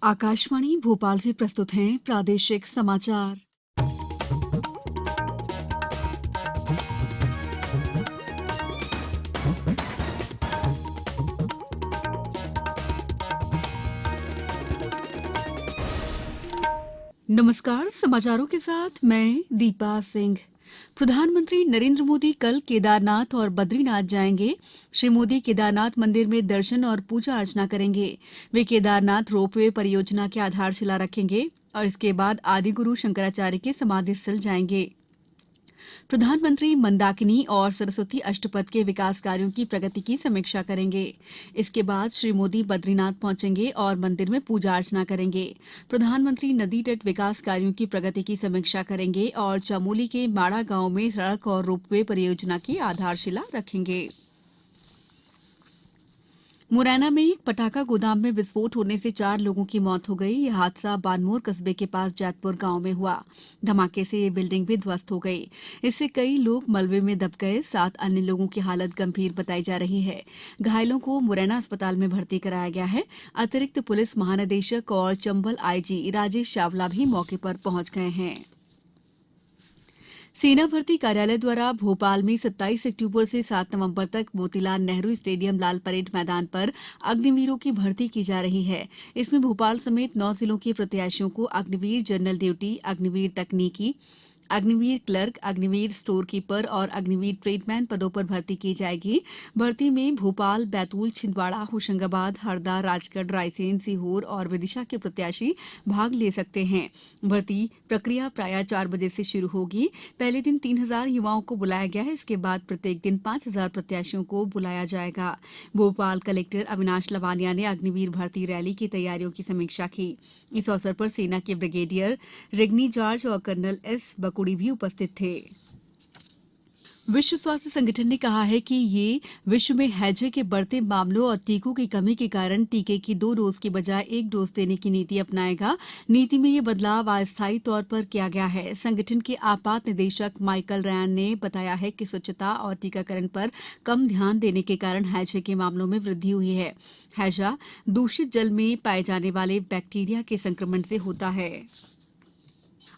आकाशवाणी भोपाल से प्रस्तुत हैं प्रादेशिक समाचार। नमस्कार, समाचारों के साथ मैं दीपा सिंह। प्रधानमंत्री नरेंद्र मोदी कल केदारनाथ और बद्रीनाथ जाएंगे। श्री मोदी केदारनाथ मंदिर में दर्शन और पूजा अर्चना करेंगे। वे केदारनाथ रोपवे परियोजना की आधारशिला रखेंगे और इसके बाद आदिगुरु शंकराचार्य के समाधि स्थल जाएंगे। प्रधानमंत्री मंदाकिनी और सरस्वती अष्टपद के विकास कार्यों की प्रगति की समीक्षा करेंगे। इसके बाद श्री मोदी बद्रीनाथ पहुंचेंगे और मंदिर में पूजा अर्चना करेंगे। प्रधानमंत्री नदी तट विकास कार्यों की प्रगति की समीक्षा करेंगे और चमोली के माड़ा गांव में सड़क और रोपवे परियोजना की आधारशिला रखेंगे। मुरैना में एक पटाखा गोदाम में विस्फोट होने से 4 लोगों की मौत हो गई। यह हादसा बानमोर कस्बे के पास जैतपुर गांव में हुआ। धमाके से ये बिल्डिंग भी ध्वस्त हो गई। इससे कई लोग मलबे में दब गए। 7 अन्य लोगों की हालत गंभीर बताई जा रही है। घायलों को मुरैना अस्पताल में भर्ती कराया गया है। अतिरिक्त पुलिस महानिदेशक और चंबल आईजी राजेश चावला भी मौके पर पहुंच गए हैं। सेना भर्ती कार्यालय द्वारा भोपाल में 27 अक्टूबर से 7 नवंबर तक मोतीलाल नेहरू स्टेडियम लाल परेड मैदान पर अग्निवीरों की भर्ती की जा रही है। इसमें भोपाल समेत 9 जिलों के प्रत्याशियों को अग्निवीर जनरल ड्यूटी, अग्निवीर तकनीकी, Agniveer clerk, Agniveer store keeper और अग्निवीर ट्रेडमैन पदों पर भर्ती की जाएगी। भर्ती में भोपाल, बैतूल, छिंदवाड़ा, होशंगाबाद, हरदा, राजगढ़, रायसेन, सीहोर और विदिशा के प्रत्याशी भाग ले सकते हैं। भर्ती प्रक्रिया प्रायः 4 बजे से शुरू होगी। पहले दिन 3000 युवाओं को बुलाया गया है। इसके बाद प्रत्येक दिन 5000 प्रत्याशियों को बुलाया जाएगा। भोपाल कलेक्टर अविनाश लवानिया ने अग्निवीर भर्ती रैली की तैयारियों की समीक्षा की। इस अवसर पर सेना के ब्रिगेडियर रिग्नी जॉर्ज और कर्नल एस बकुड़ी भी उपस्थित थे। विश्व स्वास्थ्य संगठन ने कहा है कि ये विश्व में हैजे के बढ़ते मामलों और टीकों की कमी के कारण टीके की 2 डोज की बजाय 1 डोज देने की नीति अपनाएगा। नीति में ये बदलाव अस्थायी तौर पर किया गया है। संगठन के आपात निदेशक माइकल रैन ने बताया है कि स्वच्छता और टीकाकरण पर कम ध्यान देने के कारण हैजे के मामलों में वृद्धि हुई है। हैजा दूषित जल में पाए जाने वाले बैक्टीरिया के संक्रमण से होता है।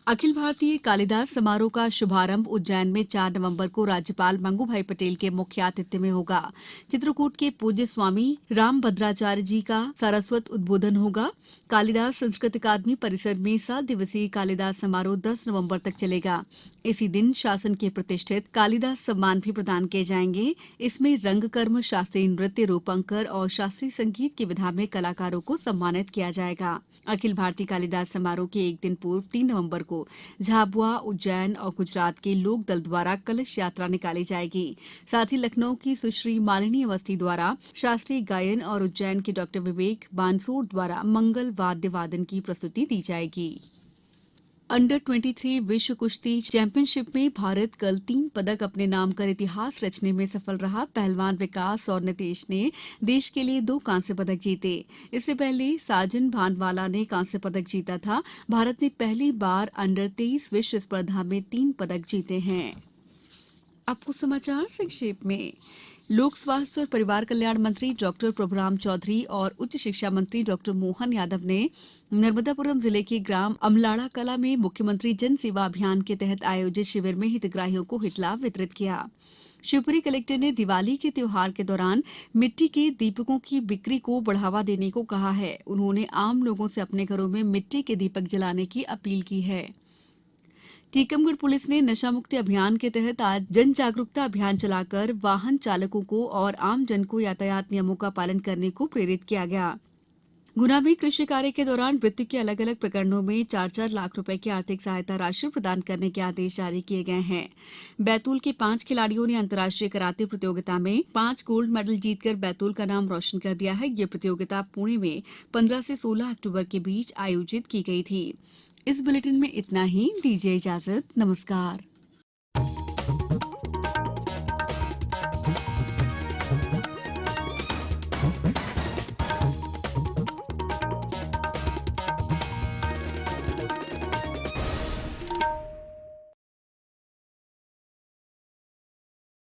अखिल भारतीय कालिदास समारोह का शुभारंभ उज्जैन में 4 नवंबर को राज्यपाल मंगूभाई पटेल के मुख्य आतिथ्य में होगा। चित्रकूट के पूज्य स्वामी रामभद्राचार्य जी का सारस्वत उद्बोधन होगा। कालिदास संस्कृत अकादमी परिसर में 7 दिवसीय कालिदास समारोह 10 नवंबर तक चलेगा। इसी दिन शासन के प्रतिष्ठित कालिदास सम्मान भी प्रदान किए जाएंगे। इसमें रंगकर्म, शास्त्रीय नृत्य, रूपंकर और शास्त्रीय संगीत की विधा में कलाकारों को सम्मानित किया जाएगा। अखिल भारतीय कालिदास समारोह के एक दिन पूर्व 3 नवंबर को झाबुआ, उज्जैन और गुजरात के लोक दल द्वारा कलश यात्रा निकाली जाएगी। साथ ही लखनऊ की सुश्री मालिनी अवस्थी द्वारा शास्त्रीय गायन और उज्जैन के डॉ विवेक बानसूर द्वारा मंगल वाद्य वादन की प्रस्तुति दी जाएगी। अंडर 23 विश्व कुश्ती चैंपियनशिप में भारत कल 3 पदक अपने नाम कर इतिहास रचने में सफल रहा। पहलवान विकास और नितेश ने देश के लिए 2 कांस्य पदक जीते। इससे पहले साजन भानवाला ने कांस्य पदक जीता था। भारत ने पहली बार अंडर 23 विश्व स्पर्धा में 3 पदक जीते हैं। अब कुछ समाचार संक्षेप में। लोक स्वास्थ्य और परिवार कल्याण मंत्री डॉक्टर प्रभुराम चौधरी और उच्च शिक्षा मंत्री डॉक्टर मोहन यादव ने नर्मदापुरम जिले के ग्राम अमलाड़ा कला में मुख्यमंत्री जन सेवा अभियान के तहत आयोजित शिविर में हितग्राहियों को हितलाभ वितरित किया। शिवपुरी कलेक्टर ने दिवाली के त्योहार के दौरान मिट्टी के दीपकों की बिक्री को बढ़ावा देने को कहा है। उन्होंने आम लोगों से अपने घरों में मिट्टी के दीपक जलाने की अपील की है। टीकमगढ़ पुलिस ने नशा मुक्ति अभियान के तहत आज जन जागरूकता अभियान चलाकर वाहन चालकों को और आम जन को यातायात नियमों का पालन करने को प्रेरित किया गया। गुना में कृषि कार्य के दौरान मृत्यु के अलग अलग प्रकरणों में 4-4 लाख रुपए की आर्थिक सहायता राशि प्रदान करने के आदेश जारी किए गए हैं। बैतूल के 5 खिलाड़ियों ने अंतर्राष्ट्रीय कराटे प्रतियोगिता में 5 गोल्ड मेडल जीतकर बैतूल का नाम रोशन कर दिया है। ये प्रतियोगिता पुणे में 15 से 16 अक्टूबर के बीच आयोजित की गई थी। इस बुलेटिन में इतना ही। दीजिए इजाजत। नमस्कार।